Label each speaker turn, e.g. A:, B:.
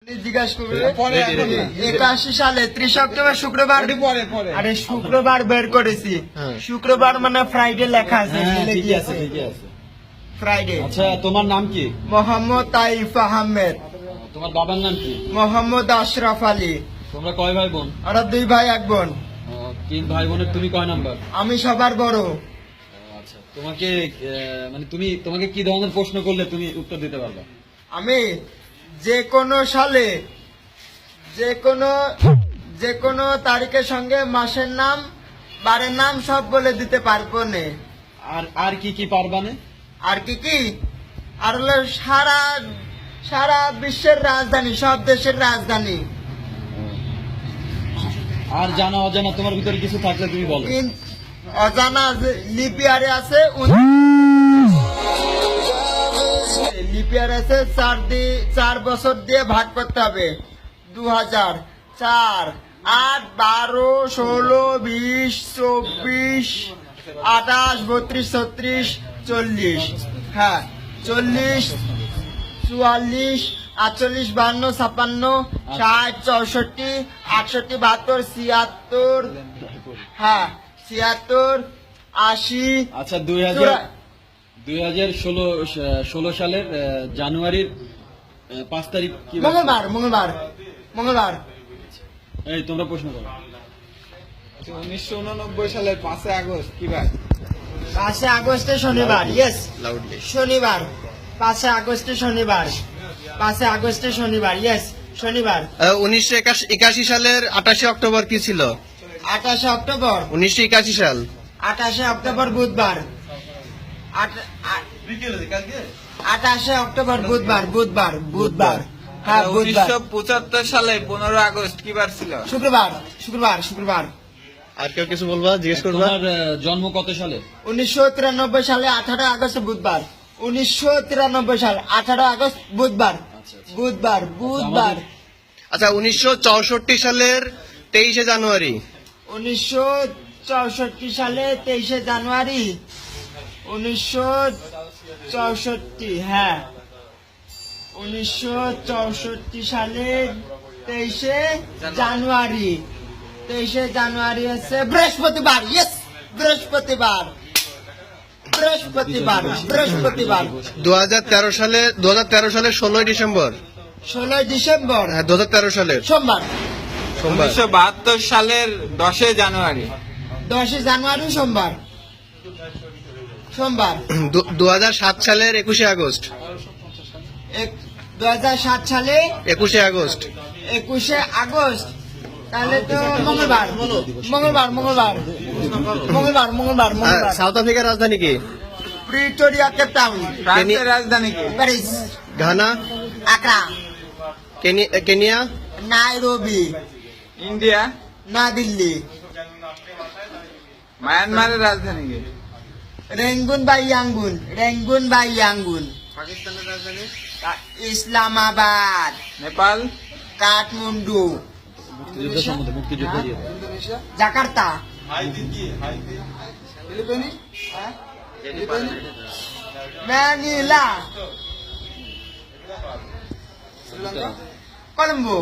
A: জিজ্ঞাসা করবে 81 সালে 30 অক্টোবর শুক্রবার। আরে শুক্রবার বের করেছি, শুক্রবার মানে ফ্রাইডে লেখা আছে, ফ্রাইডে।
B: আচ্ছা, তোমার নাম কি?
A: মোহাম্মদ তাইফ আহমেদ।
B: তোমার বাবার নাম কি?
A: মোহাম্মদ আশরাফ আলী।
B: তোমরা কয় ভাই বোন?
A: ওরা 2 ভাই 1 বোন।
B: 3 ভাই বোনের তুমি কয় নাম্বার?
A: আমি সবার বড়।
B: আচ্ছা, তোমাকে তোমাকে কি ধরনের প্রশ্ন করলে তুমি উত্তর দিতে পারবে?
A: আমি যে কোনো সালে যে কোনো তারিখের সঙ্গে মাসের নাম বারের নাম সব বলে দিতে পারবো নে।
B: আর কি পারবা না?
A: আর কি আর হলো সারা বিশ্বের রাজধানী, সব দেশের রাজধানী।
B: আর জানা অজানা তোমার ভিতরে কিছু থাকলে তুমি বলো।
A: অজানা লিপিয়ারে আছে, লিপিয়ারে আছে 4 বছর দিয়ে ভাগ করতে হবে। 2000, 4, 8, 12, 16, 20, 24, 28, 32, 36, 40। হ্যাঁ, 40, 44, 48, 52, 56, 60, 64, 68, 72, 76, হ্যাঁ 76, 80।
B: আচ্ছা, 2016 সালের জানুয়ারির 5 তারিখ কি?
A: মঙ্গলবার।
B: এই তোমরা প্রশ্ন করো।
C: 1989 সালের 5 আগস্ট কি বার?
A: 5 আগস্টে শনিবার। ইয়েস, শনিবার। 5 আগস্টে শনিবার। 5 আগস্টে শনিবার। ইয়েস, শনিবার।
D: 1981 সালের 28 অক্টোবর কি ছিল?
A: 28 অক্টোবর
D: 1981 সাল
A: 28 অক্টোবর বুধবার। 28 অক্টোবর বুধবার। হ্যাঁ, বুধবার।
C: 1975 সালে 15 আগস্ট কি বার ছিল?
A: শুক্রবার।
D: আর কেউ কিছু বলবা, জিজ্ঞেস করবা?
B: তোমার জন্ম কত সালে?
A: 1993 সালে 18 আগস্ট বুধবার। 1993 সাল 18 আগস্ট বুধবার।
D: আচ্ছা, 1964 সালের 23 জানুয়ারি।
A: 1964 সালে 23 জানুয়ারি। 1964, হ্যাঁ 1964 সালে 23 জানুয়ারি। 23 জানুয়ারি হচ্ছে বৃহস্পতিবার। ইয়েস, বৃহস্পতিবার।
D: 2013 সালে 16 ডিসেম্বর।
A: 16 ডিসেম্বর,
D: হ্যাঁ, 2013 সালের
A: সোমবার।
C: 1972 সালের 10 জানুয়ারি।
A: 10 জানুয়ারি সোমবার।
D: 2007 সালের 21 আগস্ট।
A: 2007 সালে
D: 21 আগস্ট।
A: 21 আগস্ট। তাহলে তো মঙ্গলবার।
D: সাউথ আফ্রিকার রাজধানী কি?
A: Pretoria, Cape Town.
C: ফ্রান্সের রাজধানী কি?
A: Paris.
D: Ghana,
A: Accra.
D: Kenya,
A: Nairobi.
C: India,
A: না দিল্লি।
C: মায়ানমারের রাজধানী কি?
A: রেঙ্গুন বা ইয়াঙ্গুন।
C: পাকিস্তানের রাজধানী?
A: ইসলামাবাদ।
C: নেপাল,
A: কাঠমান্ডু।
B: মুক্তিযুদ্ধ সম্বন্ধে মুক্তিযুদ্ধ দিয়ে দাও।
C: Indonesia,
A: Jakarta.
C: Philippines,
A: Manila.
C: Sri Lanka,
A: Colombo.